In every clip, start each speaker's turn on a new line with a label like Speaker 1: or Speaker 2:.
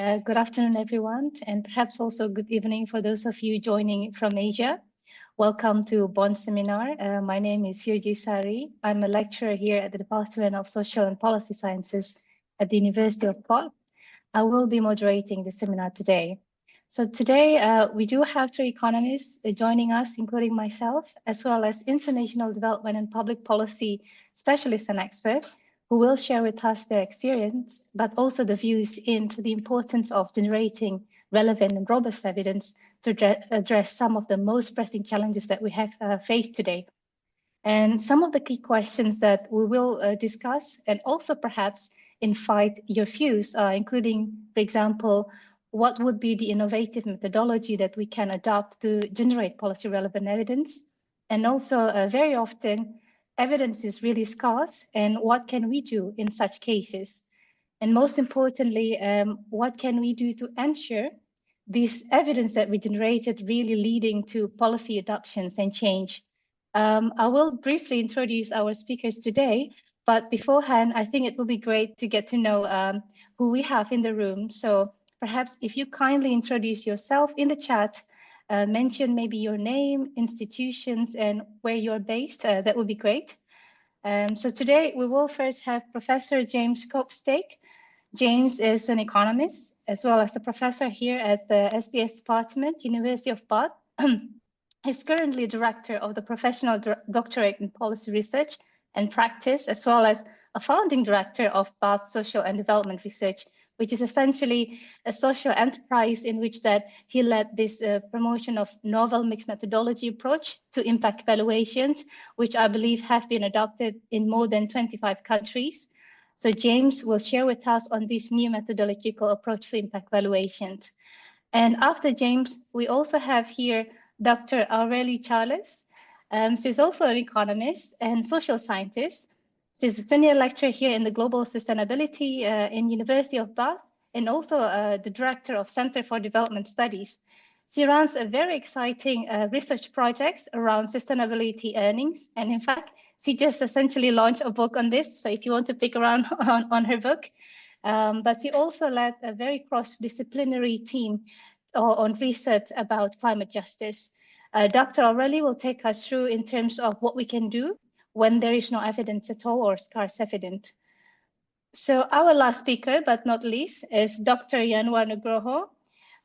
Speaker 1: Good afternoon, everyone, and perhaps also good evening for those of you joining from Asia. Welcome to Bonn Seminar. My name is Firji Sari. I'm a lecturer here at the Department of Social and Policy Sciences at the University of Bonn. I will be moderating the seminar today. So today we do have three economists joining us, including myself, as well as international development and public policy specialists and experts, who will share with us their experience, but also the views into the importance of generating relevant and robust evidence to address some of the most pressing challenges that we have faced today. And some of the key questions that we will discuss, and also perhaps invite your views, including, for example, what would be the innovative methodology that we can adopt to generate policy relevant evidence? And also very often, evidence is really scarce, and what can we do in such cases? And most importantly, what can we do to ensure this evidence that we generated really leading to policy adoptions and change? I will briefly introduce our speakers today, but beforehand, I think it will be great to get to know who we have in the room. So perhaps if you kindly introduce yourself in the chat, mention maybe your name, institutions, and where you're based, that would be great. So today we will first have Professor James Copestake. James is an economist, as well as a professor here at the SBS Department, University of Bath. He's currently director of the Professional Doctorate in Policy Research and Practice, as well as a founding director of Bath Social and Development Research, which is essentially a social enterprise in which that he led this promotion of novel mixed methodology approach to impact evaluations, which I believe have been adopted in more than 25 countries. So James will share with us on this new methodological approach to impact evaluations. And after James, we also have here Dr. Aurélie Charles. She's also an economist and social scientist. She's a senior lecturer here in the Global Sustainability in University of Bath, and also the director of Center for Development Studies. She runs a very exciting research projects around sustainability earnings. And in fact, she just essentially launched a book on this. So if you want to pick around on her book, but she also led a very cross-disciplinary team on research about climate justice. Dr. Aurélie will take us through in terms of what we can do when there is no evidence at all or scarce evidence. So our last speaker, but not least, is Dr. Yanuar Nugroho,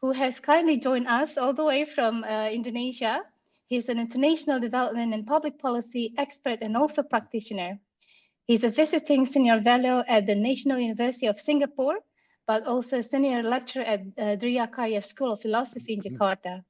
Speaker 1: who has kindly joined us all the way from Indonesia. He's an international development and public policy expert and also practitioner. He's a visiting senior fellow at the National University of Singapore, but also a senior lecturer at Driyakarya School of Philosophy in Jakarta.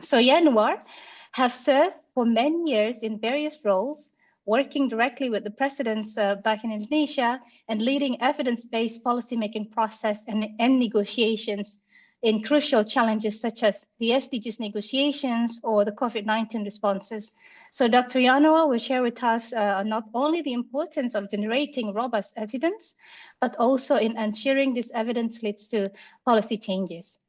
Speaker 1: So Yanuar have served for many years in various roles, working directly with the presidents back in Indonesia and leading evidence-based policymaking process and negotiations in crucial challenges such as the SDGs negotiations or the COVID-19 responses. So Dr. Yanuar will share with us not only the importance of generating robust evidence, but also in ensuring this evidence leads to policy changes.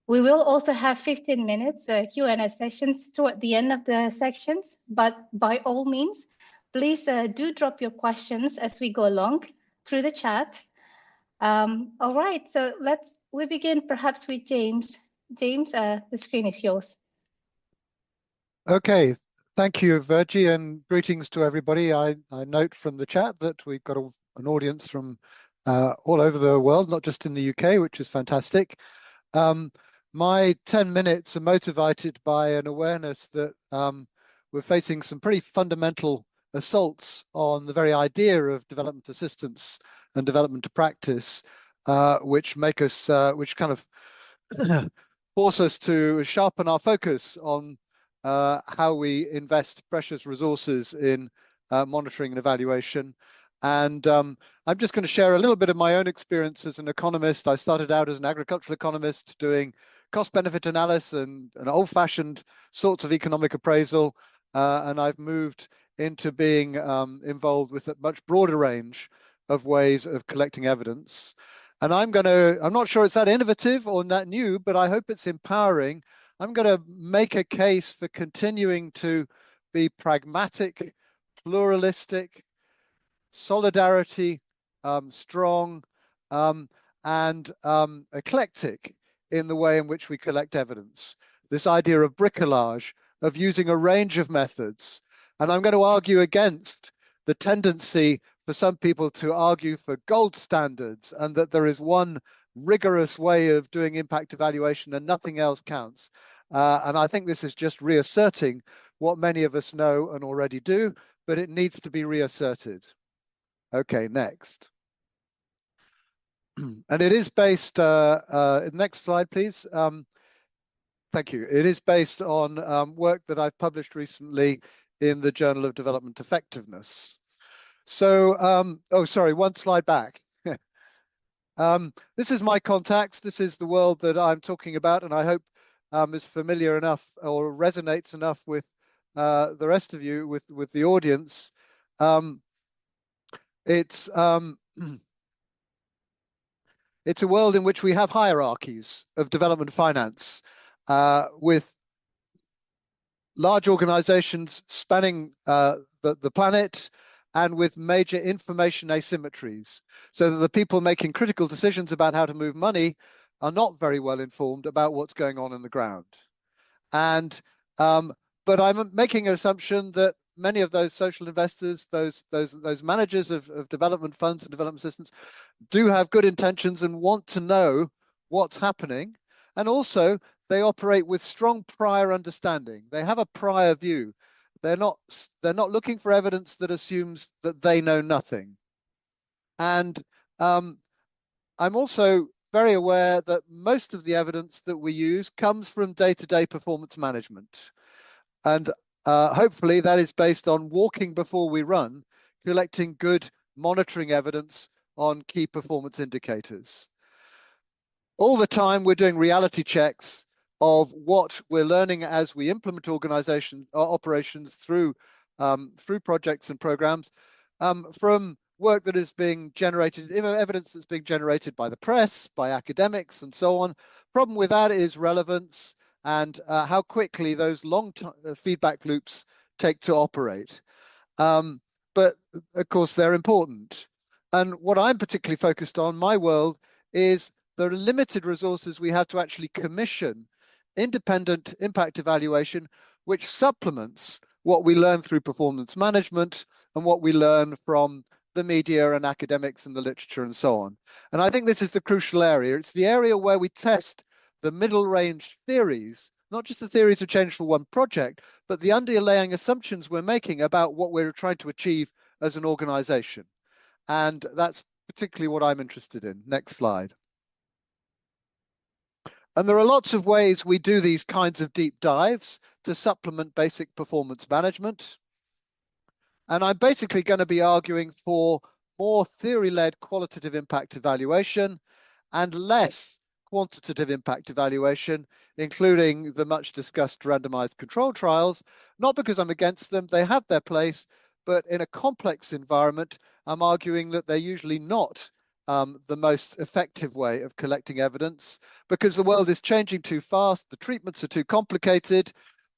Speaker 1: We will also have 15 minutes Q&A sessions toward the end of the sections, but by all means, please do drop your questions as we go along through the chat. All right, so we begin perhaps with James. James, the screen is yours.
Speaker 2: Okay, thank you, Virgie, and greetings to everybody. I note from the chat that we've got an audience from all over the world, not just in the UK, which is fantastic. My 10 minutes are motivated by an awareness that we're facing some pretty fundamental assaults on the very idea of development assistance and development to practice, which make us, which kind of force us to sharpen our focus on how we invest precious resources in monitoring and evaluation. And I'm just going to share a little bit of my own experience as an economist. I started out as an agricultural economist doing cost-benefit analysis and old-fashioned sorts of economic appraisal, and I've moved into being involved with a much broader range of ways of collecting evidence. And I'm not sure it's that innovative or that new, but I hope it's empowering. I'm going to make a case for continuing to be pragmatic, pluralistic, solidarity, strong, and eclectic in the way in which we collect evidence. This idea of bricolage, of using a range of methods. And I'm going to argue against the tendency for some people to argue for gold standards and that there is one rigorous way of doing impact evaluation and nothing else counts. And I think this is just reasserting what many of us know and already do, but it needs to be reasserted. Okay, next. And it is based, next slide, please. Thank you. It is based on work that I've published recently in the Journal of Development Effectiveness. So, oh, sorry, one slide back. This is my contacts. This is the world that I'm talking about, and I hope is familiar enough or resonates enough with the rest of you, with the audience. It's it's a world in which we have hierarchies of development finance, with large organizations spanning the planet, and with major information asymmetries, so that the people making critical decisions about how to move money are not very well informed about what's going on in the ground. And but I'm making an assumption that many of those social investors, those managers of development funds and development assistance, do have good intentions and want to know what's happening, and also they operate with strong prior understanding. They have a prior view. They're not looking for evidence that assumes that they know nothing. And I'm also very aware that most of the evidence that we use comes from day-to-day performance management. And hopefully that is based on walking before we run, collecting good monitoring evidence on key performance indicators. All the time we're doing reality checks of what we're learning as we implement organization operations through projects and programs, from work that is being generated, evidence that's being generated by the press, by academics, and so on. Problem with that is relevance and how quickly those long feedback loops take to operate. But of course, they're important. And what I'm particularly focused on, my world, is the limited resources we have to actually commission independent impact evaluation, which supplements what we learn through performance management and what we learn from the media and academics and the literature and so on. And I think this is the crucial area. It's the area where we test the middle range theories, not just the theories of change for one project, but the underlying assumptions we're making about what we're trying to achieve as an organization. And that's particularly what I'm interested in. Next slide. And there are lots of ways we do these kinds of deep dives to supplement basic performance management. And I'm basically going to be arguing for more theory-led qualitative impact evaluation and less quantitative impact evaluation, including the much discussed randomized control trials, not because I'm against them, they have their place, but in a complex environment, I'm arguing that they're usually not the most effective way of collecting evidence, because the world is changing too fast, the treatments are too complicated,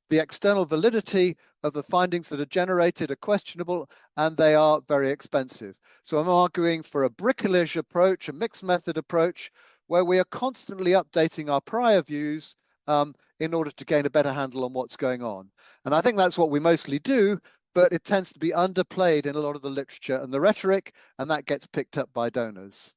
Speaker 2: the external validity of the findings that are generated are questionable, and they are very expensive. So I'm arguing for a bricolage approach, a mixed method approach, where we are constantly updating our prior views in order to gain a better handle on what's going on. And I think that's what we mostly do, but it tends to be underplayed in a lot of the literature and the rhetoric, and that gets picked up by donors.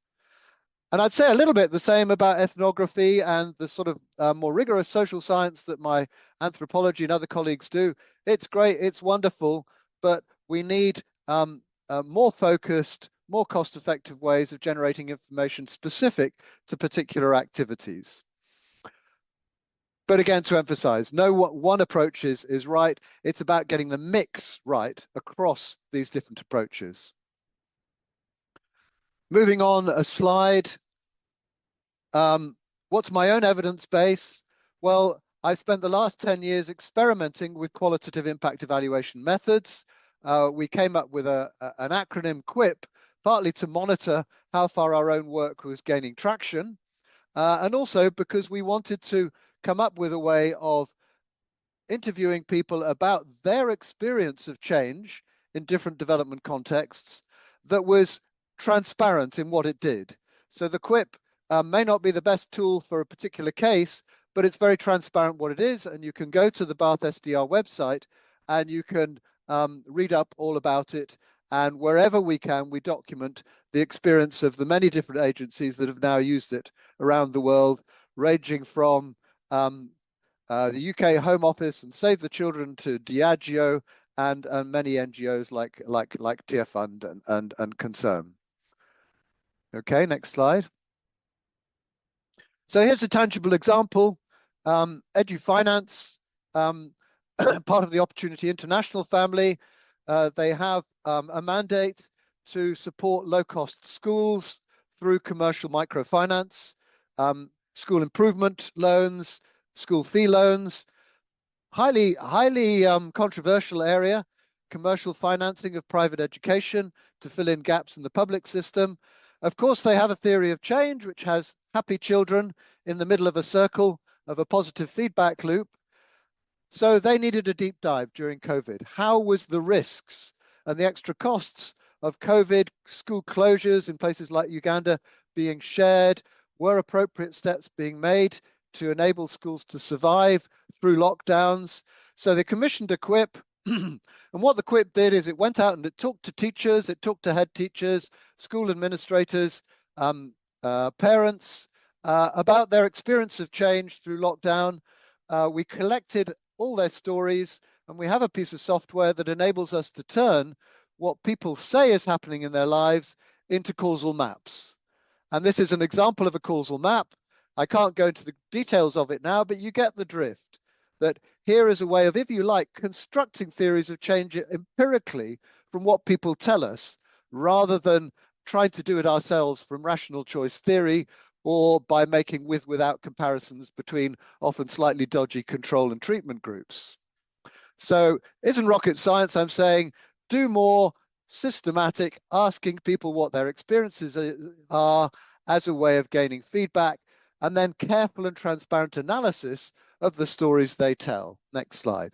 Speaker 2: And I'd say a little bit the same about ethnography and the sort of more rigorous social science that my anthropology and other colleagues do. It's great, it's wonderful, but we need more focused, more cost-effective ways of generating information specific to particular activities. But again, to emphasize, no one approach is right. It's about getting the mix right across these different approaches. Moving on a slide. What's my own evidence base? Well, I've spent the last 10 years experimenting with qualitative impact evaluation methods. We came up with an acronym QUIP, partly to monitor how far our own work was gaining traction, and also because we wanted to come up with a way of interviewing people about their experience of change in different development contexts that was transparent in what it did. So the QUIP may not be the best tool for a particular case, but it's very transparent what it is. And you can go to the Bath SDR website and you can read up all about it. And wherever we can, we document the experience of the many different agencies that have now used it around the world, ranging from the UK Home Office and Save the Children to Diageo and many NGOs like Tear Fund and Concern. Okay, next slide. So here's a tangible example. EduFinance, part of the Opportunity International family. They have a mandate to support low-cost schools through commercial microfinance, school improvement loans, school fee loans. Highly controversial area, commercial financing of private education to fill in gaps in the public system. Of course, they have a theory of change, which has happy children in the middle of a circle of a positive feedback loop. So they needed a deep dive during COVID. How was the risks and the extra costs of COVID, school closures in places like Uganda being shared? Were appropriate steps being made to enable schools to survive through lockdowns? So they commissioned a QIP. And what the QIP did is it went out and it talked to teachers, it talked to head teachers, school administrators, parents about their experience of change through lockdown. We collected all their stories, and we have a piece of software that enables us to turn what people say is happening in their lives into causal maps. And this is an example of a causal map. I can't go into the details of it now, but you get the drift. That here is a way of, if you like, constructing theories of change empirically from what people tell us, rather than trying to do it ourselves from rational choice theory, or by making without comparisons between often slightly dodgy control and treatment groups. So it isn't rocket science. I'm saying do more systematic, asking people what their experiences are as a way of gaining feedback, and then careful and transparent analysis of the stories they tell. Next slide.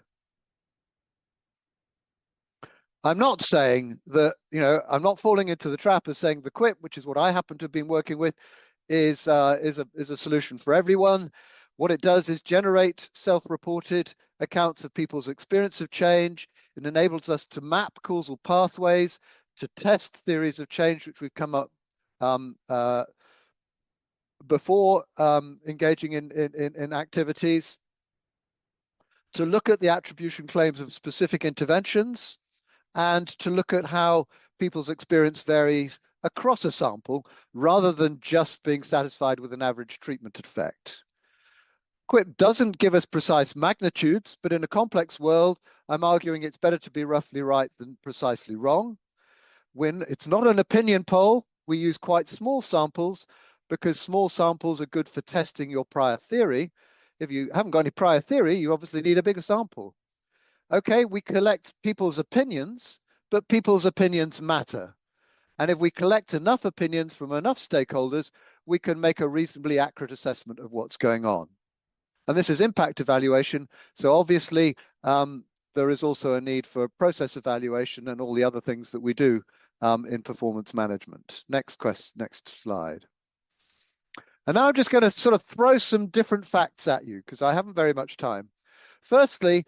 Speaker 2: I'm not saying that, I'm not falling into the trap of saying the QIP, which is what I happen to have been working with, is a solution for everyone. What it does is generate self-reported accounts of people's experience of change. It enables us to map causal pathways, to test theories of change, which we've come up before engaging in activities, to look at the attribution claims of specific interventions, and to look at how people's experience varies across a sample rather than just being satisfied with an average treatment effect. QIP doesn't give us precise magnitudes, but in a complex world, I'm arguing it's better to be roughly right than precisely wrong. When it's not an opinion poll, we use quite small samples because small samples are good for testing your prior theory. If you haven't got any prior theory, you obviously need a bigger sample. Okay, we collect people's opinions, but people's opinions matter. And if we collect enough opinions from enough stakeholders, we can make a reasonably accurate assessment of what's going on. And this is impact evaluation. So obviously, there is also a need for process evaluation and all the other things that we do in performance management. Next slide. And now I'm just going to sort of throw some different facts at you because I haven't very much time. Firstly,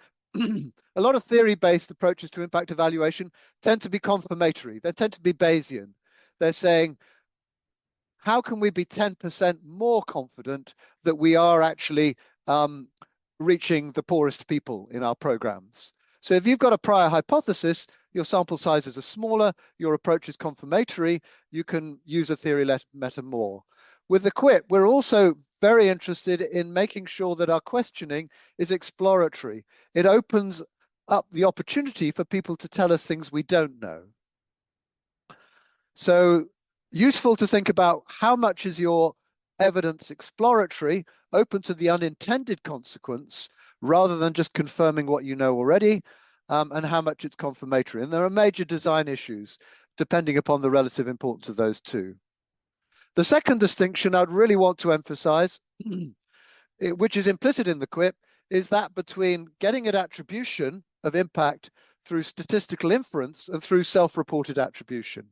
Speaker 2: a lot of theory-based approaches to impact evaluation tend to be confirmatory. They tend to be Bayesian. They're saying, how can we be 10% more confident that we are actually reaching the poorest people in our programs? So if you've got a prior hypothesis, your sample sizes are smaller, your approach is confirmatory, you can use a theory meta more. With the QIP, we're also very interested in making sure that our questioning is exploratory. It opens up the opportunity for people to tell us things we don't know. So useful to think about how much is your evidence exploratory, open to the unintended consequence, rather than just confirming what you know already, and how much it's confirmatory. And there are major design issues depending upon the relative importance of those two. The second distinction I'd really want to emphasize, which is implicit in the QIP, is that between getting at attribution of impact through statistical inference and through self-reported attribution.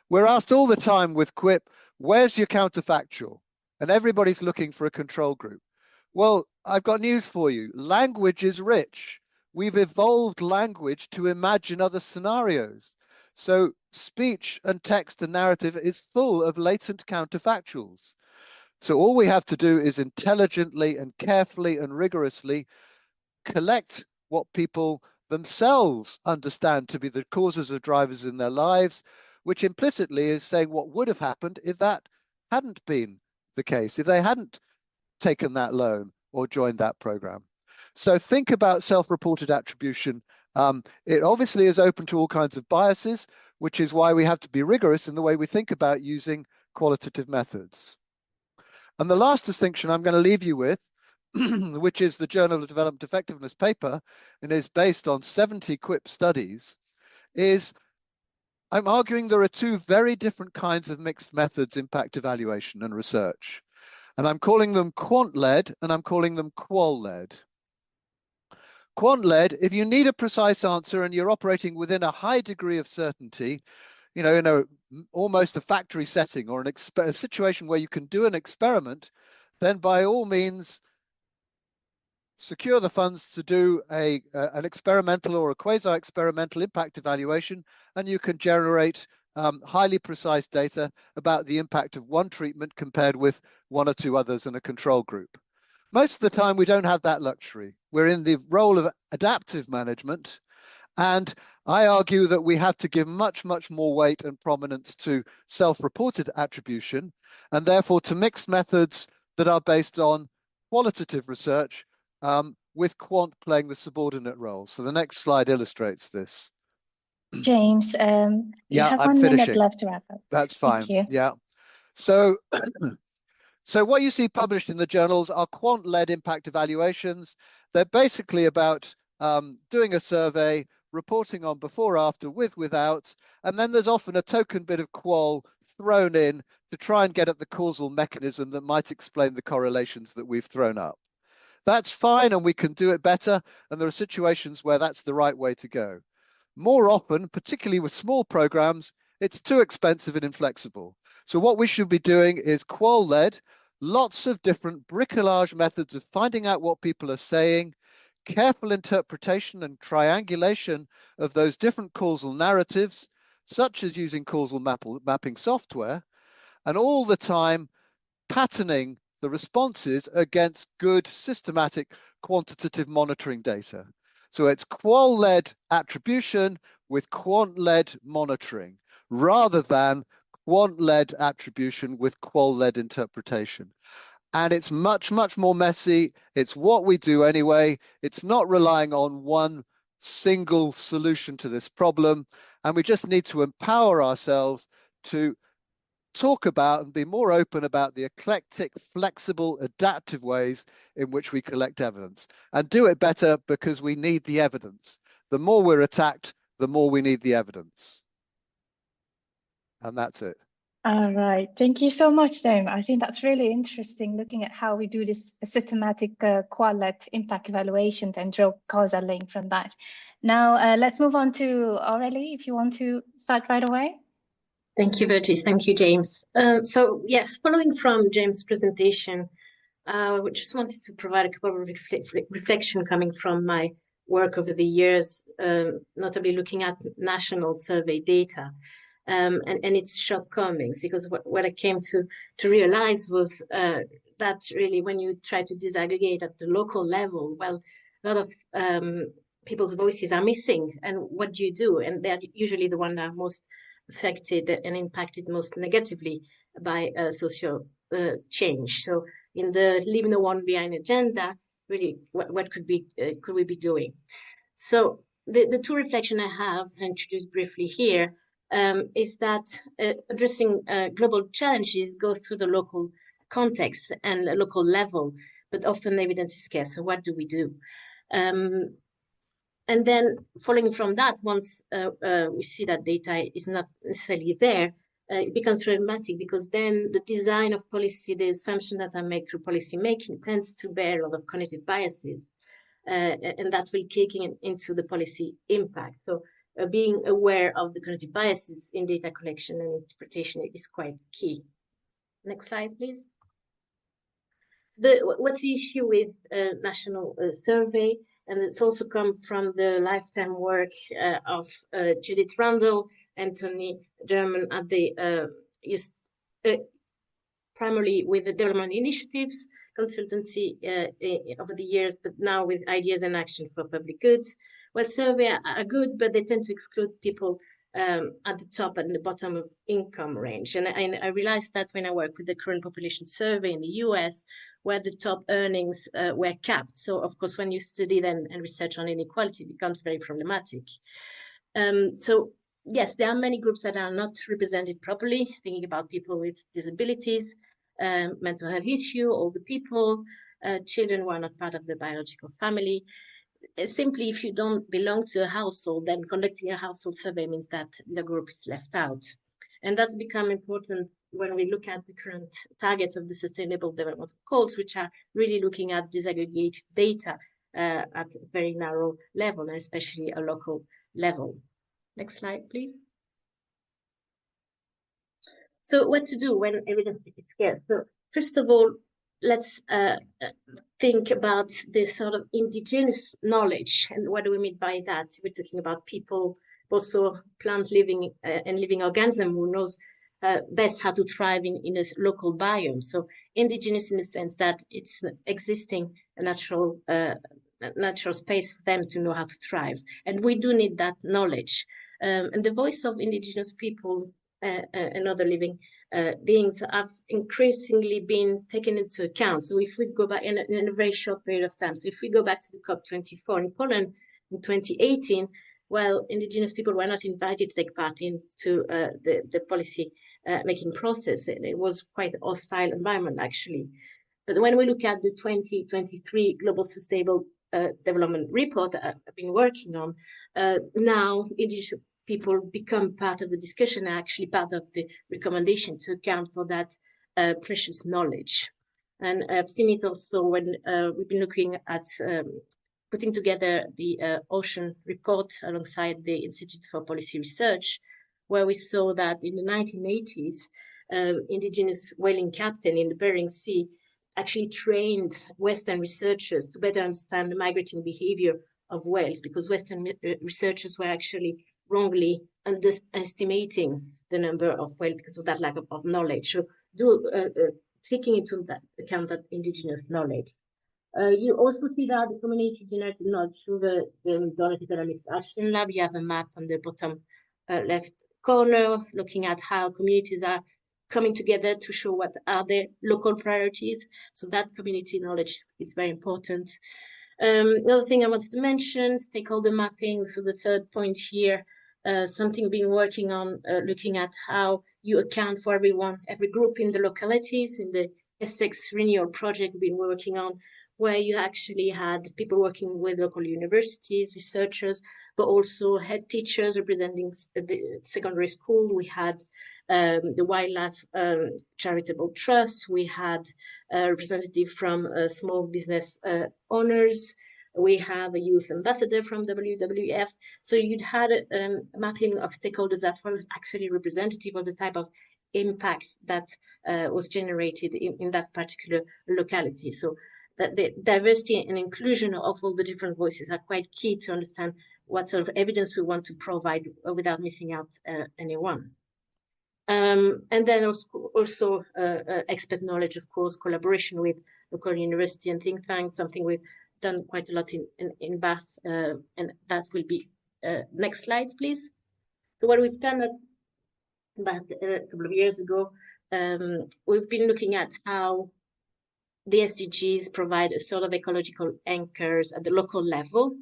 Speaker 2: We're asked all the time with QIP, where's your counterfactual? and everybody's looking for a control group. Well, I've got news for you. Language is rich. We've evolved language to imagine other scenarios. So speech and text and narrative is full of latent counterfactuals. So all we have to do is intelligently and carefully and rigorously collect what people themselves understand to be the causes of drivers in their lives, which implicitly is saying what would have happened if that hadn't been the case, if they hadn't taken that loan or joined that program. So think about self-reported attribution. It obviously is open to all kinds of biases, which is why we have to be rigorous in the way we think about using qualitative methods. And the last distinction I'm going to leave you with, which is the Journal of Development Effectiveness paper, and is based on 70 QIP studies, is I'm arguing there are two very different kinds of mixed methods impact evaluation and research. And I'm calling them quant-led and I'm calling them qual-led. Quant-led, if you need a precise answer and you're operating within a high degree of certainty, you know, in almost a factory setting or a situation where you can do an experiment, then by all means, secure the funds to do an experimental or a quasi-experimental impact evaluation, and you can generate highly precise data about the impact of one treatment compared with one or two others in a control group. Most of the time, we don't have that luxury. We're in the role of adaptive management, and I argue that we have to give much, much more weight and prominence to self-reported attribution, and therefore to mixed methods that are based on qualitative research, with quant playing the subordinate role. So the next slide illustrates this.
Speaker 1: James, you have
Speaker 2: I'm
Speaker 1: 1 minute
Speaker 2: finishing.
Speaker 1: left to wrap up.
Speaker 2: That's fine.
Speaker 1: Thank you.
Speaker 2: Yeah. So, so what you see published in the journals are quant-led impact evaluations. They're basically about doing a survey, reporting on before, after, with, without, and then there's often a token bit of qual thrown in to try and get at the causal mechanism that might explain the correlations that we've thrown up. That's fine, and we can do it better, and there are situations where that's the right way to go. More often, particularly with small programs, it's too expensive and inflexible. So what we should be doing is qual-led, lots of different bricolage methods of finding out what people are saying, careful interpretation and triangulation of those different causal narratives, such as using causal mapping software, and all the time patterning the responses against good systematic quantitative monitoring data. So it's qual-led attribution with quant-led monitoring, rather than quant-led attribution with qual-led interpretation. And it's much, much more messy. It's what we do anyway. It's not relying on one single solution to this problem. And we just need to empower ourselves to talk about and be more open about the eclectic, flexible, adaptive ways in which we collect evidence, and do it better because we need the evidence. The more we're attacked, the more we need the evidence. And that's it.
Speaker 1: All right. Thank you so much, Dame. I think that's really interesting, looking at how we do this systematic qual-led impact evaluations and draw causal link from that. Now, let's move on to Aurélie, if you want to start right away.
Speaker 3: Thank you, Virgie. Thank you, James. So yes, following from James' presentation, we just wanted to provide a couple of reflection coming from my work over the years, notably looking at national survey data and its shortcomings, because what I came to realize was that really when you try to disaggregate at the local level, well, a lot of people's voices are missing. And what do you do? And they're usually the ones that are most affected and impacted most negatively by social change. So in the Leave No One Behind agenda, really, what could we be doing? So the two reflections I have introduced briefly here is that addressing global challenges go through the local context and local level, but often evidence is scarce. So what do we do? And then following from that, once we see that data is not necessarily there, it becomes problematic, because then the design of policy, the assumption that are made through policy making, tends to bear a lot of cognitive biases, and that will kick into the policy impact. So being aware of the cognitive biases in data collection and interpretation is quite key. Next slide, please. So what's the issue with national survey? And it's also come from the lifetime work of Judith Randall, Anthony German at the primarily with the development initiatives, consultancy over the years, but now with ideas and action for public good. Well, surveys are good, but they tend to exclude people at the top and the bottom of income range. And I realized that when I work with the current population survey in the US, where the top earnings were capped. So of course, when you study then and research on inequality, it becomes very problematic. So yes, there are many groups that are not represented properly, thinking about people with disabilities, mental health issue, older people, children who are not part of the biological family. Simply, if you don't belong to a household, then conducting a household survey means that the group is left out. And that's become important when we look at the current targets of the Sustainable Development Goals, which are really looking at disaggregated data at a very narrow level, and especially a local level. Next slide, please. So what to do when evidence is scarce? So first of all, let's think about this sort of indigenous knowledge. And what do we mean by that? We're talking about people, also plant living and living organism who knows best how to thrive in a local biome. So indigenous in the sense that it's existing a natural space for them to know how to thrive. And we do need that knowledge. And the voice of indigenous people and other living beings have increasingly been taken into account. So if we go back in a very short period of time, so if we go back to the COP24 in Poland in 2018, well, indigenous people were not invited to take part into the policy making process. And it was quite a hostile environment, actually. But when we look at the 2023 Global Sustainable Development Report that I've been working on, now indigenous people become part of the discussion, actually part of the recommendation to account for that precious knowledge. And I've seen it also when we've been looking at putting together the Ocean Report alongside the Institute for Policy Research, where we saw that in the 1980s, indigenous whaling captain in the Bering Sea actually trained Western researchers to better understand the migrating behavior of whales, because Western researchers were actually wrongly underestimating the number of whales because of that lack of knowledge. So taking into account that indigenous knowledge. You also see that the community generated knowledge through the Donut Economics Action Lab. You have a map on the bottom left corner looking at how communities are coming together to show what are their local priorities. So that community knowledge is very important. Another thing I wanted to mention, stakeholder mapping. So the third point here, something we've been working on, looking at how you account for everyone, every group in the localities. In the Essex Renewal Project we've been working on, where you actually had people working with local universities, researchers, but also head teachers representing the secondary school. We had the Wildlife Charitable Trust. We had a representative from small business owners. We have a youth ambassador from WWF. So you'd had a mapping of stakeholders that was actually representative of the type of impact that was generated in that particular locality. So that the diversity and inclusion of all the different voices are quite key to understand what sort of evidence we want to provide without missing out anyone. And then also expert knowledge, of course, collaboration with local university and think tanks, something we've done quite a lot in Bath, and that will be next slides, please. So what we've done at Bath a couple of years ago, we've been looking at how the SDGs provide a sort of ecological anchors at the local level.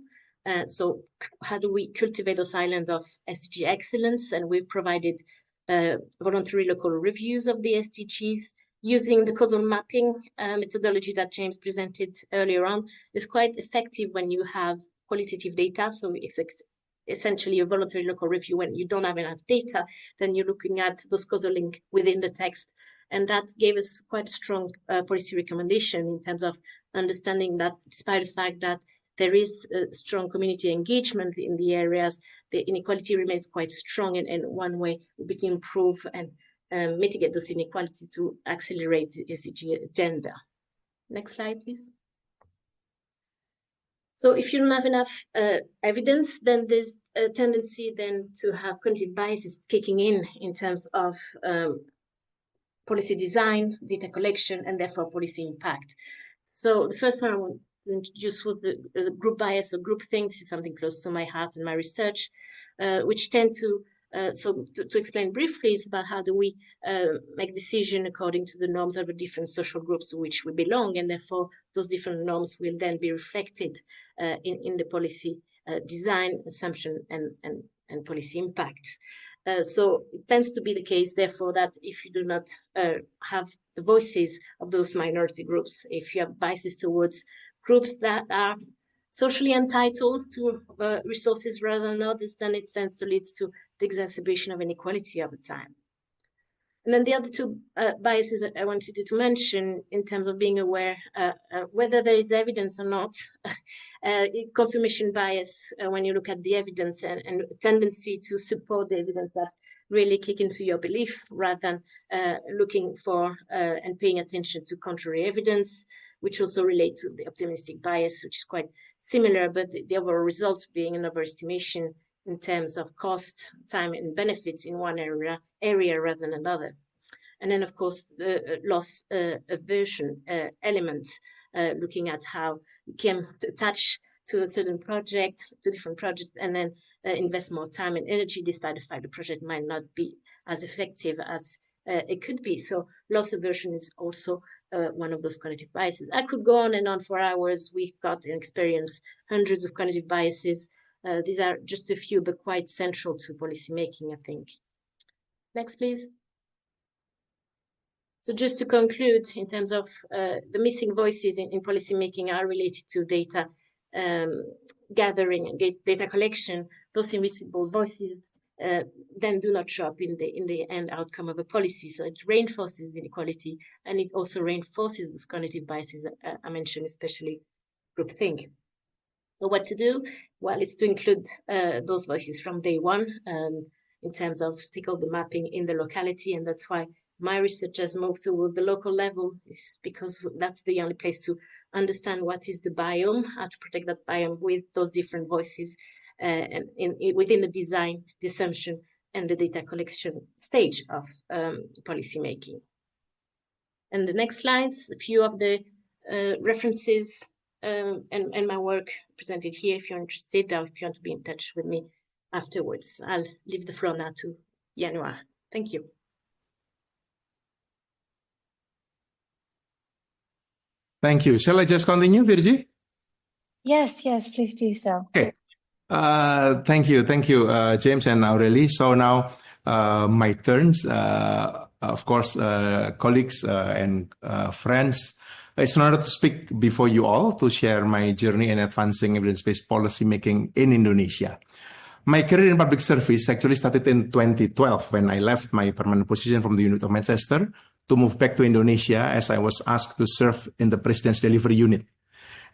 Speaker 3: So how do we cultivate those islands of SDG excellence? And we've provided voluntary local reviews of the SDGs using the causal mapping methodology that James presented earlier on. Is quite effective when you have qualitative data. So it's essentially a voluntary local review. When you don't have enough data, then you're looking at those causal links within the text. And that gave us quite a strong policy recommendation in terms of understanding that despite the fact that there is a strong community engagement in the areas, the inequality remains quite strong. And one way we can improve and mitigate those inequalities to accelerate the SDG agenda. Next slide, please. So if you don't have enough evidence, then there's a tendency then to have cognitive biases kicking in terms of policy design, data collection, and therefore policy impact. So the first one I want to introduce was the group bias or groupthink. This is something close to my heart and my research, which tend to, to explain briefly, is about how do we make decisions according to the norms of the different social groups to which we belong, and therefore those different norms will then be reflected in the policy design, assumption, and policy impacts. So it tends to be the case, therefore, that if you do not have the voices of those minority groups, if you have biases towards groups that are socially entitled to resources rather than others, then it tends to lead to the exacerbation of inequality over time. And then the other two biases I wanted to mention in terms of being aware whether there is evidence or not, confirmation bias when you look at the evidence and tendency to support the evidence that really kick into your belief rather than looking for and paying attention to contrary evidence, which also relate to the optimistic bias, which is quite similar, but the overall results being an overestimation in terms of cost, time, and benefits in one area rather than another. And then, of course, the loss aversion element, looking at how you can attach to a certain project, to different projects, and then invest more time and energy despite the fact the project might not be as effective as it could be. So loss aversion is also one of those cognitive biases. I could go on and on for hours. We've got and experienced hundreds of cognitive biases. These are just a few, but quite central to policymaking, I think. Next, please. So just to conclude, in terms of the missing voices in policymaking are related to data gathering and data collection. Those invisible voices then do not show up in the end outcome of a policy. So it reinforces inequality, and it also reinforces those cognitive biases that I mentioned, especially groupthink. So what to do? Well, it's to include those voices from day one in terms of stakeholder mapping in the locality, and that's why my research has moved toward the local level, is because that's the only place to understand what is the biome, how to protect that biome with those different voices and within the design, the assumption, and the data collection stage of policy making. And the next slides, a few of the references and my work presented here, if you're interested, or if you want to be in touch with me afterwards. I'll leave the floor now to Yanua. Thank you.
Speaker 4: Thank you. Shall I just continue, Virgie?
Speaker 1: Yes, please do so.
Speaker 4: Okay. Thank you, James and Aurelie. So now my turns. Of course, colleagues and friends, it's an honor to speak before you all to share my journey in advancing evidence-based policy making in Indonesia. My career in public service actually started in 2012 when I left my permanent position from the unit of Manchester to move back to Indonesia as I was asked to serve in the President's Delivery Unit.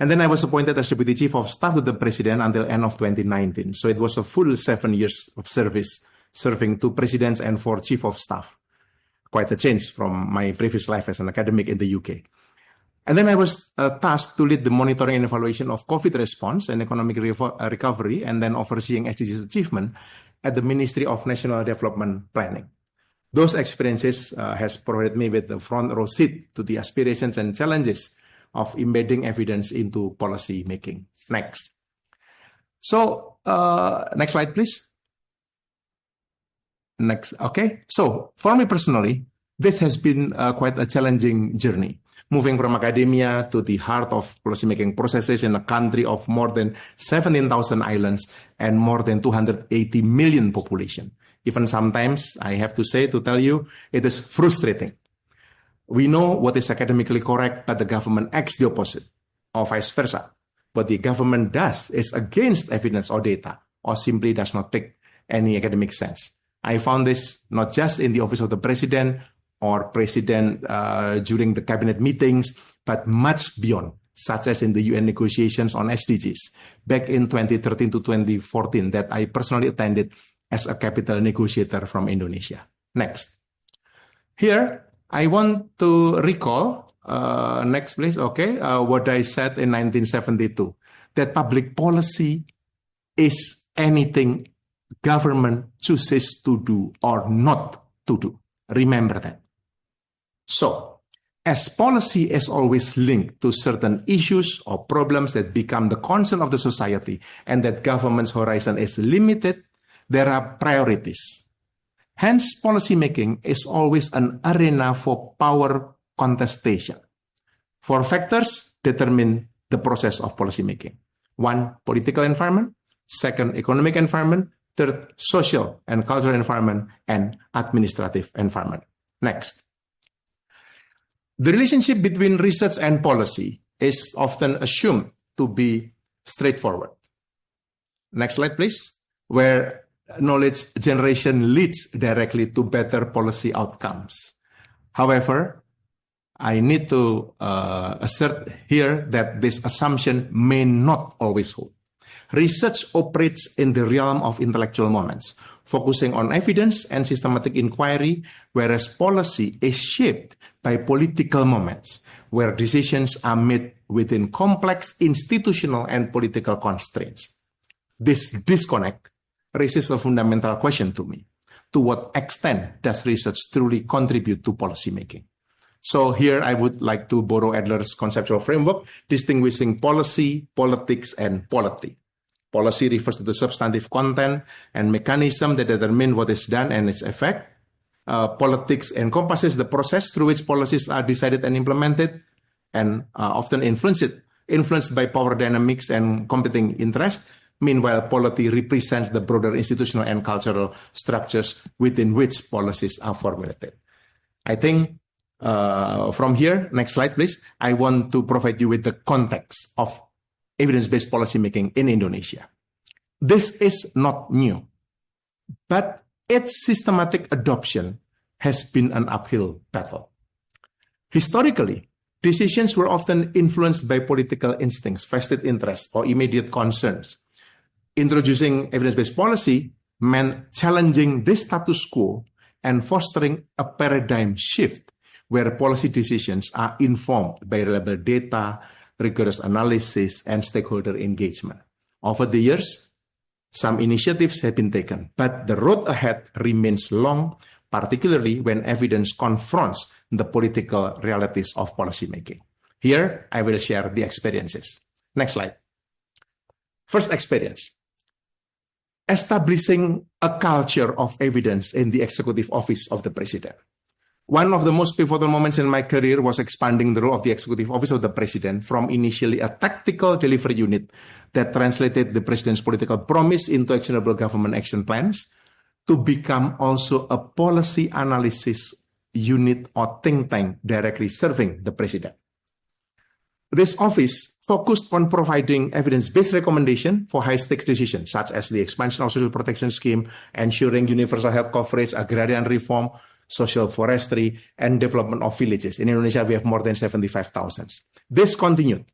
Speaker 4: And then I was appointed as Deputy Chief of Staff to the President until end of 2019. So it was a full 7 years of service, serving 2 presidents and 4 Chief of Staff. Quite a change from my previous life as an academic in the UK. And then I was tasked to lead the monitoring and evaluation of COVID response and economic recovery, and then overseeing SDGs achievement at the Ministry of National Development Planning. Those experiences has provided me with the front row seat to the aspirations and challenges of embedding evidence into policy making. Next. So, next slide, please. Next, okay. So, for me personally, this has been quite a challenging journey, moving from academia to the heart of policymaking processes in a country of more than 17,000 islands and more than 280 million population. Even sometimes, I have to say, to tell you, it is frustrating. We know what is academically correct, but the government acts the opposite, or vice versa. What the government does is against evidence or data, or simply does not make any academic sense. I found this not just in the office of the president or president during the cabinet meetings, but much beyond, such as in the UN negotiations on SDGs back in 2013 to 2014 that I personally attended as a capital negotiator from Indonesia. Next. Here, I want to recall Next, please. Okay. What I said in 1972, that public policy is anything government chooses to do or not to do. Remember that. So, as policy is always linked to certain issues or problems that become the concern of the society and that government's horizon is limited, there are priorities. Hence, policymaking is always an arena for power contestation. Four factors determine the process of policymaking. One, political environment. Second, economic environment. Third, social and cultural environment. And administrative environment. Next. The relationship between research and policy is often assumed to be straightforward. Next slide, please. Where knowledge generation leads directly to better policy outcomes. However, I need to assert here that this assumption may not always hold. Research operates in the realm of intellectual moments, focusing on evidence and systematic inquiry, whereas policy is shaped by political moments, where decisions are made within complex institutional and political constraints. This disconnect raises a fundamental question to me. To what extent does research truly contribute to policymaking? So here I would like to borrow Adler's conceptual framework, distinguishing policy, politics, and polity. Policy refers to the substantive content and mechanism that determine what is done and its effect. Politics encompasses the process through which policies are decided and implemented, and often influenced by power dynamics and competing interests. Meanwhile, polity represents the broader institutional and cultural structures within which policies are formulated. I think from here, next slide, please. I want to provide you with the context of evidence-based policymaking in Indonesia. This is not new, but its systematic adoption has been an uphill battle. Historically, decisions were often influenced by political instincts, vested interests, or immediate concerns. Introducing evidence-based policy meant challenging this status quo and fostering a paradigm shift where policy decisions are informed by reliable data, rigorous analysis, and stakeholder engagement. Over the years, some initiatives have been taken, but the road ahead remains long, particularly when evidence confronts the political realities of policymaking. Here, I will share the experiences. Next slide. First experience. Establishing a culture of evidence in the executive office of the president. One of the most pivotal moments in my career was expanding the role of the executive office of the president from initially a tactical delivery unit that translated the president's political promise into actionable government action plans to become also a policy analysis unit or think tank directly serving the president. This office focused on providing evidence-based recommendation for high-stakes decisions, such as the expansion of social protection scheme, ensuring universal health coverage, agrarian reform, social forestry, and development of villages. In Indonesia, we have more than 75,000. This continued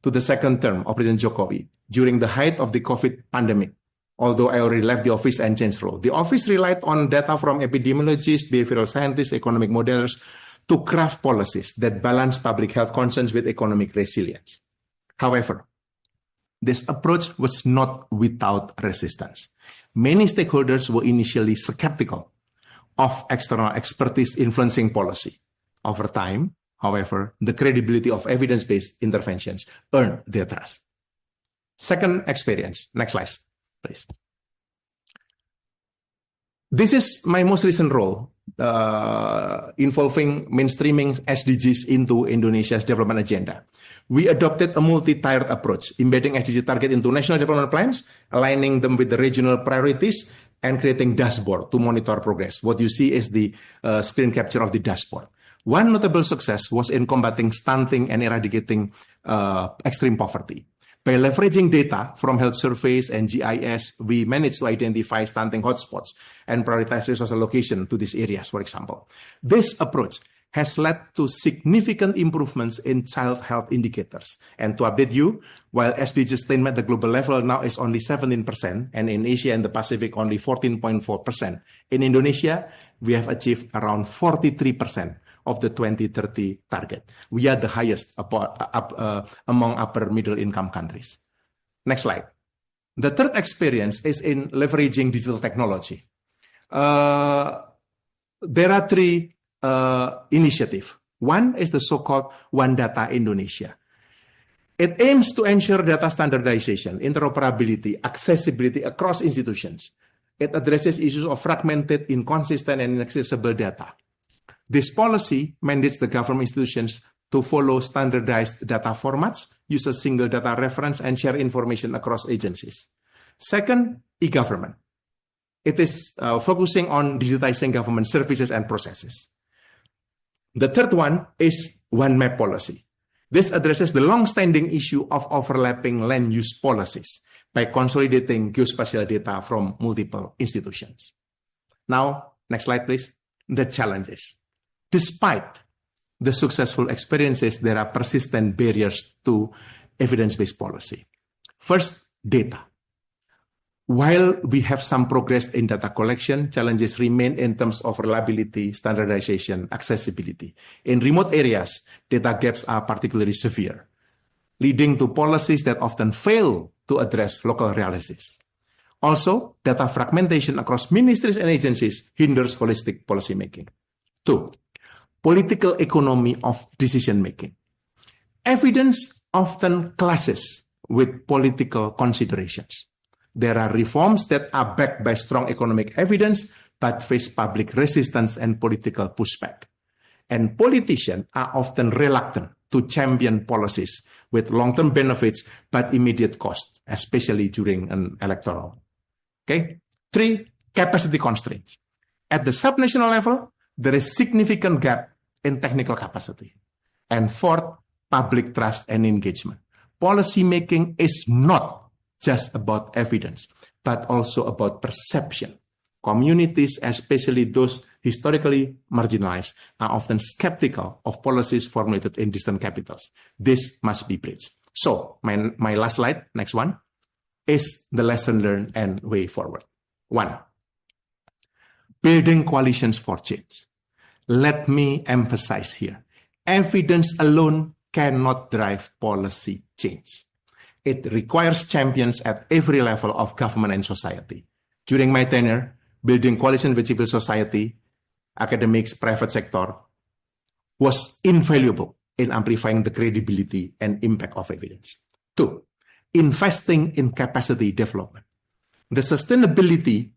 Speaker 4: to the second term of President Jokowi during the height of the COVID pandemic. Although I already left the office and changed role, the office relied on data from epidemiologists, behavioral scientists, economic modelers to craft policies that balance public health concerns with economic resilience. However, this approach was not without resistance. Many stakeholders were initially skeptical of external expertise influencing policy. Over time, however, the credibility of evidence-based interventions earned their trust. Second experience. Next slide, please. This is my most recent role involving mainstreaming SDGs into Indonesia's development agenda. We adopted a multi-tiered approach, embedding SDG target into national development plans, aligning them with the regional priorities, and creating dashboard to monitor progress. What you see is the screen capture of the dashboard. One notable success was in combating stunting and eradicating extreme poverty. By leveraging data from health surveys and GIS, we managed to identify stunting hotspots and prioritize resource allocation to these areas, for example. This approach has led to significant improvements in child health indicators. And to update you, while SDG attainment at the global level now is only 17%, and in Asia and the Pacific only 14.4%, in Indonesia, we have achieved around 43%, of the 2030 target. We are the highest among upper middle income countries. Next slide. The third experience is in leveraging digital technology. There are three initiatives. One is the so-called One Data Indonesia. It aims to ensure data standardization, interoperability, accessibility across institutions. It addresses issues of fragmented, inconsistent, and inaccessible data. This policy mandates the government institutions to follow standardized data formats, use a single data reference, and share information across agencies. Second, e-government. It is focusing on digitizing government services and processes. The third one is One Map policy. This addresses the long-standing issue of overlapping land use policies by consolidating geospatial data from multiple institutions. Now, next slide, please. The challenges. Despite the successful experiences, there are persistent barriers to evidence-based policy. First, data. While we have some progress in data collection, challenges remain in terms of reliability, standardization, accessibility. In remote areas, data gaps are particularly severe, leading to policies that often fail to address local realities. Also, data fragmentation across ministries and agencies hinders holistic policymaking. 2, political economy of decision-making. Evidence often clashes with political considerations. There are reforms that are backed by strong economic evidence, but face public resistance and political pushback. And politicians are often reluctant to champion policies with long-term benefits, but immediate costs, especially during an electoral. Okay. 3, capacity constraints. At the subnational level, there is significant gap in technical capacity. And 4th, public trust and engagement. Policymaking is not just about evidence, but also about perception. Communities, especially those historically marginalized, are often skeptical of policies formulated in distant capitals. This must be bridged. So, my last slide, next one, is the lesson learned and way forward. 1, building coalitions for change. Let me emphasize here, evidence alone cannot drive policy change. It requires champions at every level of government and society. During my tenure, building coalition with civil society, academics, private sector was invaluable in amplifying the credibility and impact of evidence. 2, investing in capacity development. The sustainability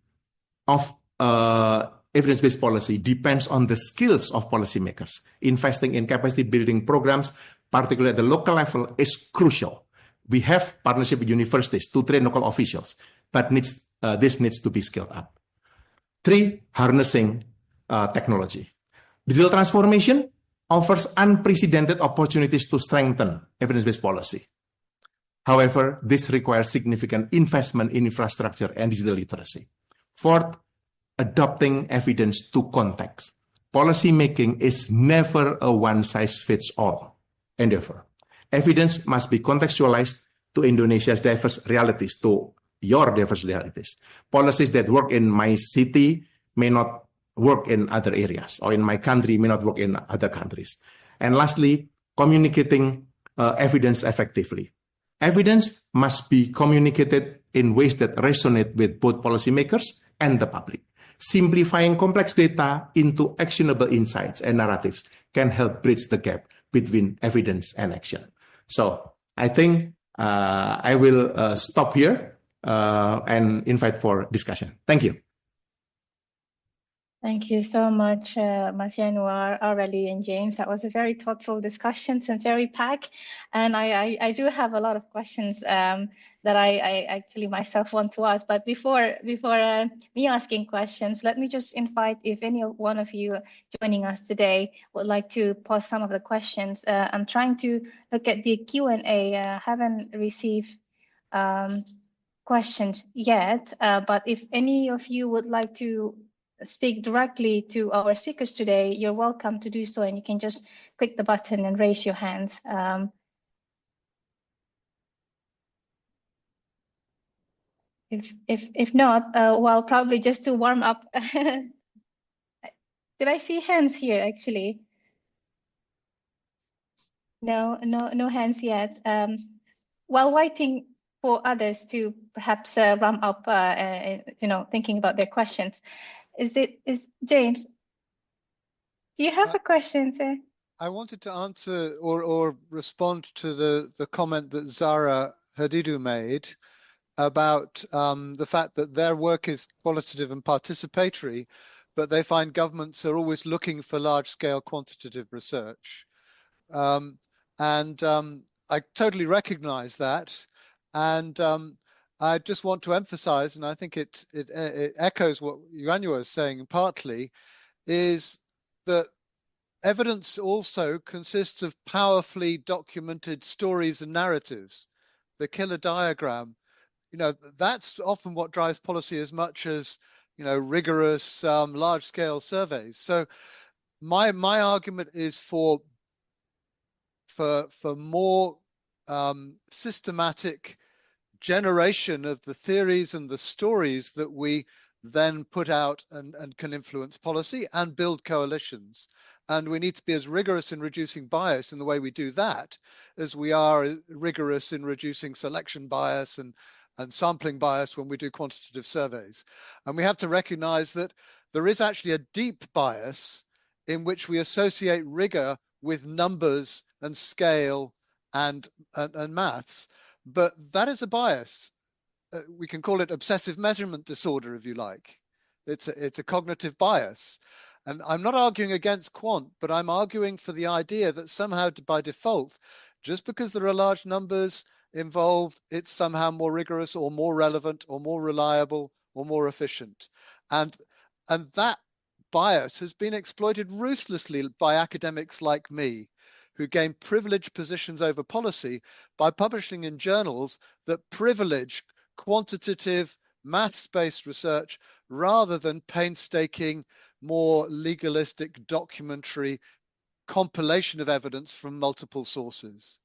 Speaker 4: of evidence-based policy depends on the skills of policymakers. Investing in capacity building programs, particularly at the local level, is crucial. We have partnership with universities to train local officials, but this needs to be scaled up. 3, harnessing technology. Digital transformation offers unprecedented opportunities to strengthen evidence-based policy. However, this requires significant investment in infrastructure and digital literacy. 4th, adopting evidence to context. Policymaking is never a one-size-fits-all endeavor. Evidence must be contextualized to Indonesia's diverse realities, to your diverse realities. Policies that work in my city may not work in other areas, or in my country may not work in other countries. And lastly, communicating evidence effectively. Evidence must be communicated in ways that resonate with both policymakers and the public. Simplifying complex data into actionable insights and narratives can help bridge the gap between evidence and action. So I think I will stop here and invite for discussion. Thank you.
Speaker 1: Thank you so much, Mas Yanuar, Aurelie, and James. That was a very thoughtful discussion and very packed. And I do have a lot of questions that I actually myself want to ask. But before me asking questions, let me just invite if any one of you joining us today would like to pose some of the questions. I'm trying to look at the Q&A. Haven't received questions yet, but if any of you would like to speak directly to our speakers today, you're welcome to do so, and you can just click the button and raise your hands. If not, well, probably just to warm up. Did I see hands here actually? No hands yet. While waiting for others to perhaps ramp up, thinking about their questions, is James? Do you have a question, sir?
Speaker 2: I wanted to answer or respond to the comment that Zara Hadidu made about the fact that their work is qualitative and participatory, but they find governments are always looking for large-scale quantitative research. I totally recognize that. And I just want to emphasize, and I think it echoes what Yuanyu is saying partly, is that evidence also consists of powerfully documented stories and narratives. The killer diagram, that's often what drives policy as much as, rigorous large-scale surveys. So my argument is for more systematic generation of the theories and the stories that we then put out and can influence policy and build coalitions. And we need to be as rigorous in reducing bias in the way we do that as we are rigorous in reducing selection bias and sampling bias when we do quantitative surveys. And we have to recognize that there is actually a deep bias in which we associate rigor with numbers and scale and maths, but that is a bias. We can call it obsessive measurement disorder, if you like. It's a cognitive bias. And I'm not arguing against quant, but I'm arguing for the idea that somehow by default, just because there are large numbers involved, it's somehow more rigorous or more relevant or more reliable or more efficient. And that bias has been exploited ruthlessly by academics like me, who gain privileged positions over policy by publishing in journals that privilege quantitative maths-based research rather than painstaking, more legalistic documentary compilation of evidence from multiple sources.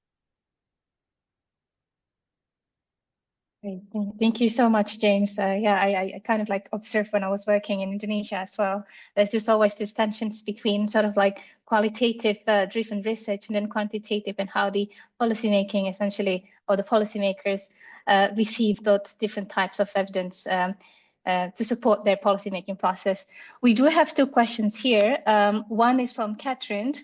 Speaker 1: Great. Thank you so much, James. I kind of like observed when I was working in Indonesia as well. There's always this tensions between sort of like qualitative driven research and then quantitative, and how the policymaking essentially, or the policymakers receive those different types of evidence to support their policymaking process. We do have two questions here. One is from Catherine.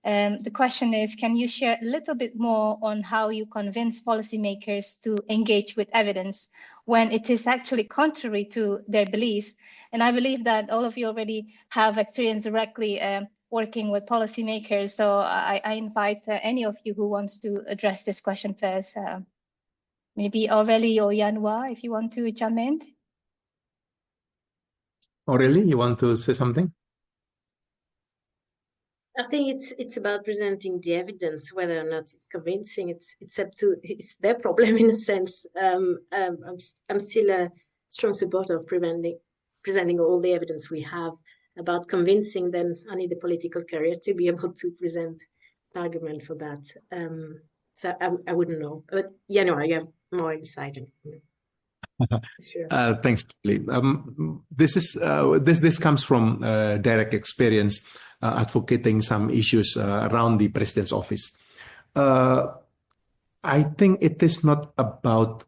Speaker 1: The question is, can you share a little bit more on how you convince policymakers to engage with evidence when it is actually contrary to their beliefs? And I believe that all of you already have experience directly working with policymakers. So I invite any of you who wants to address this question first. Maybe Aurélie or Yanwa, if you want to jump in.
Speaker 4: Aurélie, you want to say something?
Speaker 3: I think it's about presenting the evidence, whether or not it's convincing. It's their problem in a sense. I'm still a strong supporter of presenting all the evidence we have. About convincing, then I need a political career to be able to present an argument for that. So I wouldn't know, but you have more insight.
Speaker 4: Sure. Thanks, Lee. This comes from direct experience advocating some issues around the president's office. I think it is not about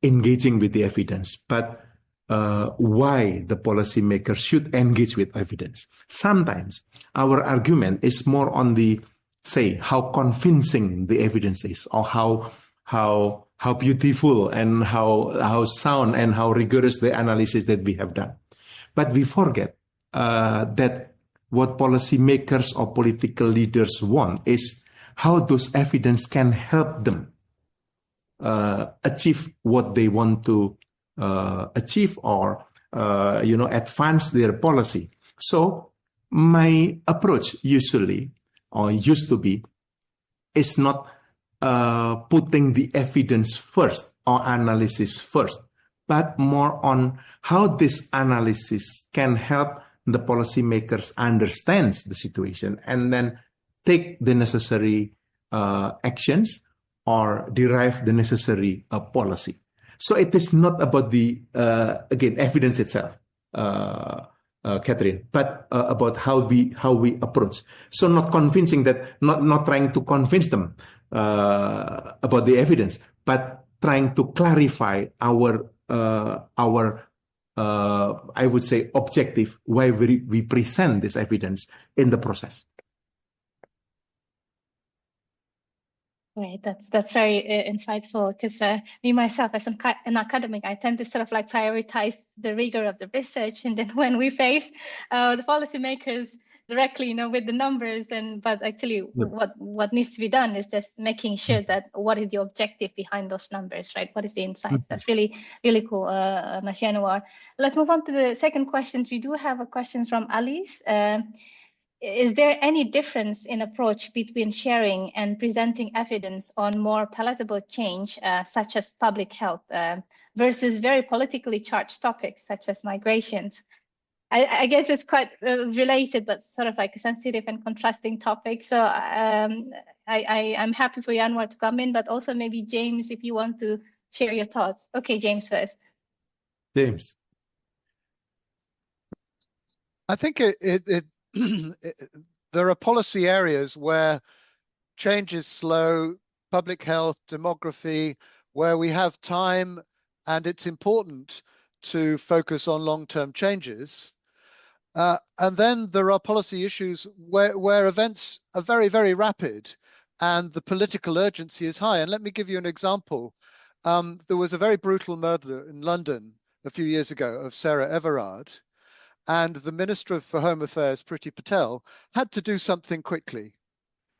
Speaker 4: engaging with the evidence, but why the policymakers should engage with evidence. Sometimes our argument is more on the, say, how convincing the evidence is, or how beautiful and how sound and how rigorous the analysis that we have done. But we forget that what policymakers or political leaders want is how those evidence can help them achieve what they want to achieve, or advance their policy. So my approach usually, or used to be, is not putting the evidence first or analysis first, but more on how this analysis can help the policymakers understand the situation and then take the necessary actions or derive the necessary policy. So it is not about the, again, evidence itself. Catherine, but about how we approach. So not convincing that, not trying to convince them about the evidence, but trying to clarify our I would say objective, why we present this evidence in the process.
Speaker 1: Right, that's very insightful, because me myself as an academic, I tend to sort of like prioritize the rigor of the research, and then when we face the policymakers directly, you know, with the numbers, but actually what needs to be done is just making sure that what is the objective behind those numbers, right? What is the insights? That's really cool, Mas Yanuar. Let's move on to the second question. We do have a question from Alice. Is there any difference in approach between sharing and presenting evidence on more palatable change, such as public health, versus very politically charged topics such as migrations? I guess it's quite related, but sort of like a sensitive and contrasting topic. So I'm happy for Yanuar to come in, but also maybe James, if you want to share your thoughts. Okay, James first.
Speaker 4: James.
Speaker 2: I think there are policy areas where change is slow, public health, demography, where we have time and it's important to focus on long-term changes. And then there are policy issues where events are very, very rapid and the political urgency is high. And let me give you an example. There was a very brutal murder in London a few years ago of Sarah Everard. And the Minister for Home Affairs, Priti Patel, had to do something quickly.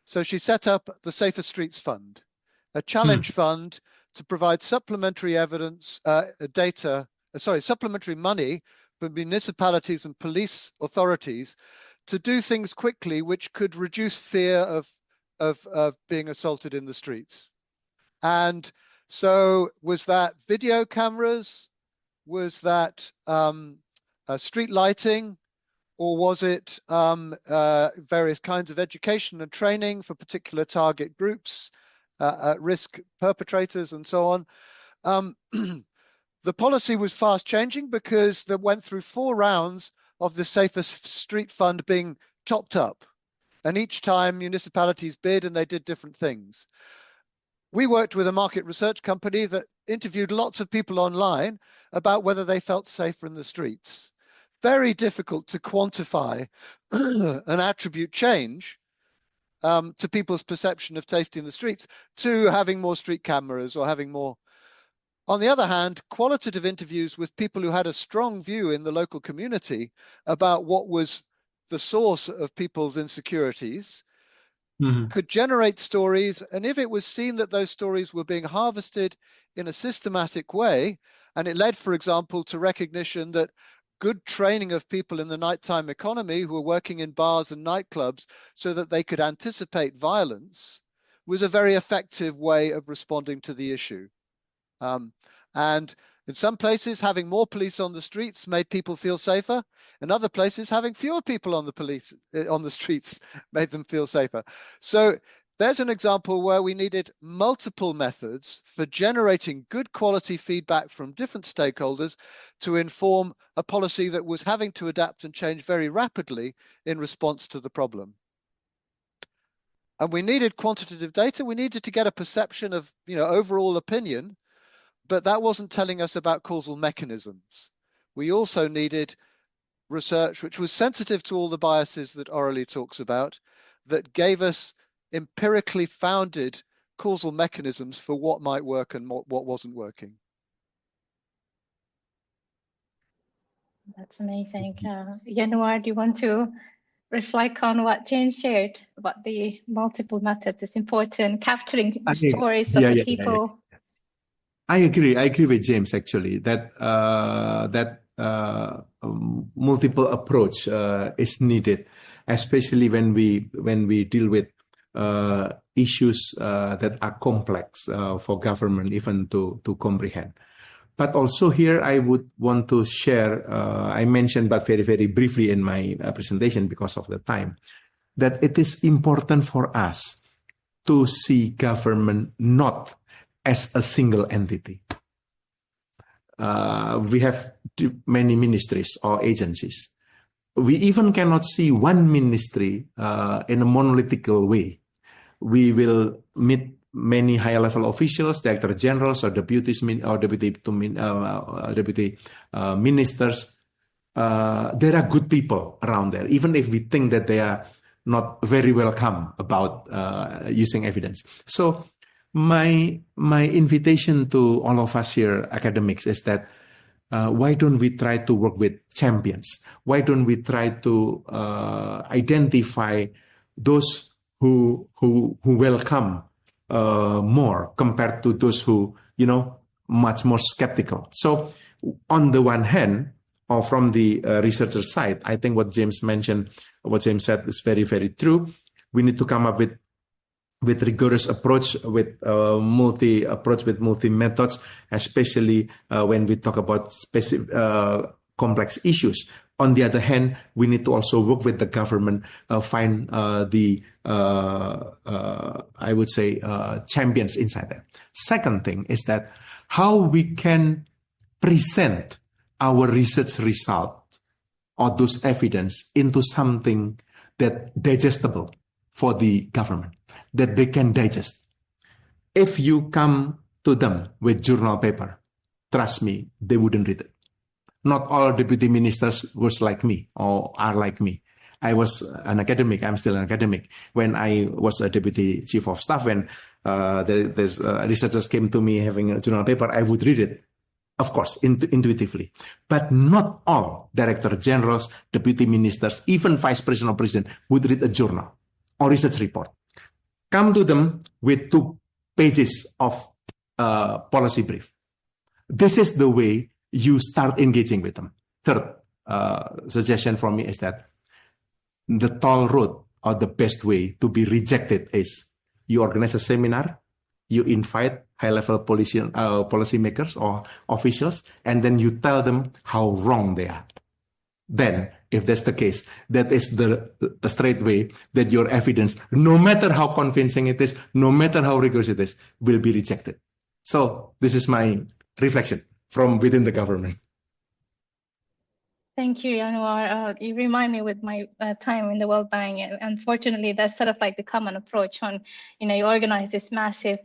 Speaker 2: So she set up the Safer Streets Fund, a challenge fund to provide supplementary supplementary money for municipalities and police authorities to do things quickly, which could reduce fear of being assaulted in the streets. And so was that video cameras? Was that street lighting, or was it various kinds of education and training for particular target groups, at-risk perpetrators, and so on? The policy was fast changing because they went through 4 rounds of the Safer Street Fund being topped up, and each time municipalities bid and they did different things. We worked with a market research company that interviewed lots of people online about whether they felt safer in the streets. Very difficult to quantify an attribute change to people's perception of safety in the streets to having more street cameras or having more. On the other hand, qualitative interviews with people who had a strong view in the local community about what was the source of people's insecurities could generate stories. And if it was seen that those stories were being harvested in a systematic way, and it led, for example, to recognition that good training of people in the nighttime economy who were working in bars and nightclubs so that they could anticipate violence, was a very effective way of responding to the issue. And in some places, having more police on the streets made people feel safer. In other places, having fewer people on the streets made them feel safer. So there's an example where we needed multiple methods for generating good quality feedback from different stakeholders to inform a policy that was having to adapt and change very rapidly in response to the problem. And we needed quantitative data. We needed to get a perception of, overall opinion, but that wasn't telling us about causal mechanisms. We also needed research which was sensitive to all the biases that Aurélie talks about, that gave us empirically founded causal mechanisms for what might work and what wasn't working.
Speaker 1: That's amazing. Yanuar, do you want to reflect on what James shared about the multiple methods? It's important, capturing the stories of the people.
Speaker 4: I agree with James, actually, that multiple approach is needed, especially when we deal with issues that are complex for government even to comprehend. But also here I would want to share, I mentioned but very, very briefly in my presentation because of the time, that it is important for us to see government not as a single entity. We have many ministries or agencies, we even cannot see one ministry in a monolithical way. We will meet many high-level officials, director generals, or deputy ministers. There are good people around there, even if we think that they are not very welcome about using evidence. So my invitation to all of us here, academics, is that why don't we try to work with champions? Why don't we try to identify those who welcome more compared to those who, much more skeptical. So on the one hand, or from the researcher side, I think what James said is very, very true. We need to come up with rigorous approach, with multi methods, especially when we talk about specific complex issues. On the other hand, we need to also work with the government, find I would say, champions inside there. Second thing is that how we can present our research result or those evidence into something that digestible for the government, that they can digest. If you come to them with journal paper, trust me, they wouldn't read it. Not all deputy ministers was like me or are like me. I was an academic. I'm still an academic. When I was a deputy chief of staff, when there's researchers came to me having a journal paper, I would read it, of course, intuitively. But not all director generals, deputy ministers, even vice president or president would read a journal or research report. Come to them with 2 pages of policy brief. This is the way you start engaging with them. Third suggestion from me is that the toll road or the best way to be rejected is you organize a seminar, you invite high-level policymakers or officials, and then you tell them how wrong they are. Then, if that's the case, that is the straight way that your evidence, no matter how convincing it is, no matter how rigorous it is, will be rejected. So this is my reflection from within the government.
Speaker 1: Thank you, Yanuar. You remind me with my time in the World Bank. Unfortunately, that's sort of like the common approach on, you organize this massive,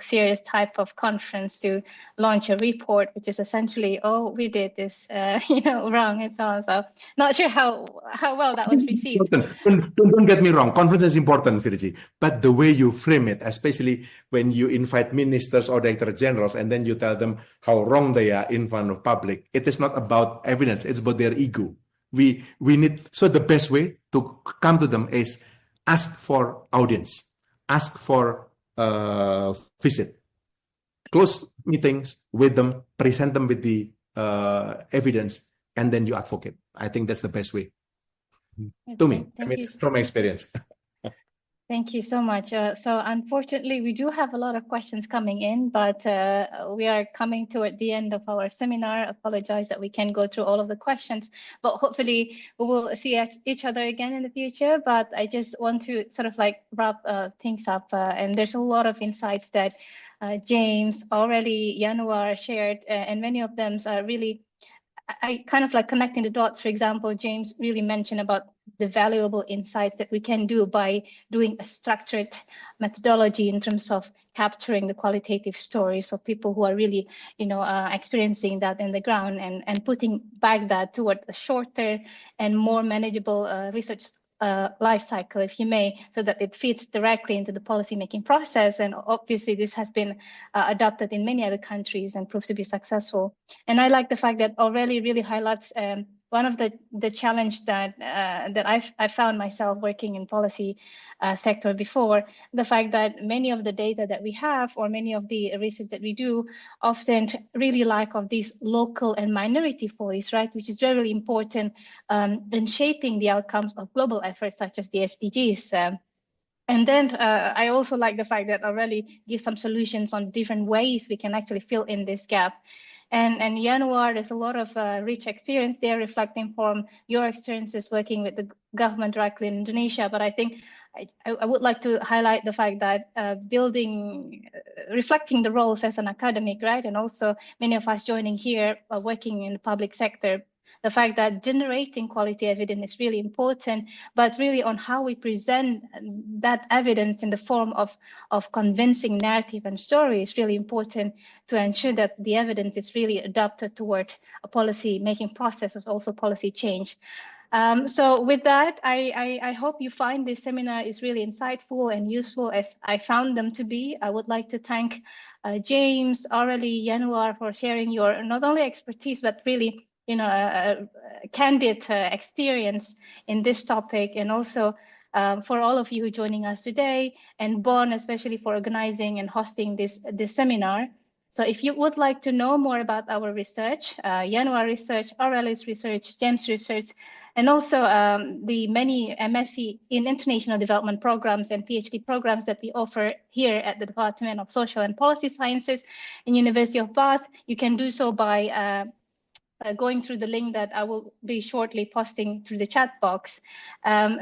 Speaker 1: serious type of conference to launch a report, which is essentially, oh, we did this, wrong and so on. So not sure how well that was received.
Speaker 4: Don't get me wrong. Conference is important, Virji, but the way you frame it, especially when you invite ministers or director generals, and then you tell them how wrong they are in front of public, it is not about evidence. It's about their ego. We need, so the best way to come to them is ask for audience, ask for visit, close meetings with them, present them with the evidence, and then you advocate. I think that's the best way. To me, from my experience.
Speaker 1: Thank you so much. So unfortunately, we do have a lot of questions coming in, but we are coming toward the end of our seminar. Apologize that we can't go through all of the questions, but hopefully we will see each other again in the future. But I just want to sort of wrap things up. And there's a lot of insights that James, Aurelie, Yanuar shared, and many of them are really, I kind of connecting the dots. For example, James really mentioned about the valuable insights that we can do by doing a structured methodology in terms of capturing the qualitative stories of people who are really, experiencing that in the ground, and putting back that toward a shorter and more manageable research life cycle, if you may, so that it fits directly into the policy-making process. And obviously, this has been adopted in many other countries and proved to be successful. And I like the fact that Aurelie really highlights one of the challenge that I found myself working in policy sector before, the fact that many of the data that we have, or many of the research that we do, often really lack of this local and minority voice, right, which is very important in shaping the outcomes of global efforts such as the SDGs. And then I also like the fact that Aurelie gives some solutions on different ways we can actually fill in this gap. And Yanuar, there's a lot of rich experience there, reflecting from your experiences working with the government directly in Indonesia. But I think I would like to highlight the fact that reflecting the roles as an academic, right, and also many of us joining here working in the public sector, the fact that generating quality evidence is really important, but really on how we present that evidence in the form of convincing narrative and story is really important to ensure that the evidence is really adapted toward a policy making process of also policy change. So with that, I hope you find this seminar is really insightful and useful as I found them to be. I would like to thank James, Aurelie, Januar for sharing your not only expertise, but really, candid experience in this topic, and also for all of you joining us today, and Bon especially for organizing and hosting this seminar. So if you would like to know more about our research, Januar research, Aurelie's research, James' research, and also the many MSc in international development programs and PhD programs that we offer here at the Department of Social and Policy Sciences in University of Bath, you can do so by going through the link that I will be shortly posting through the chat box.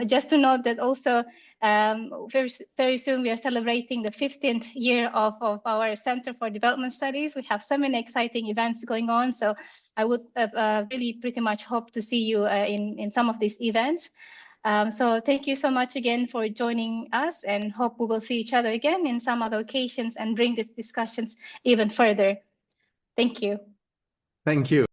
Speaker 1: Just to note that also very soon we are celebrating the 15th year of our Center for Development Studies. We have so many exciting events going on, so I would really pretty much hope to see you in some of these events. So thank you so much again for joining us, and hope we will see each other again in some other occasions and bring these discussions even further. Thank you.
Speaker 4: Thank you.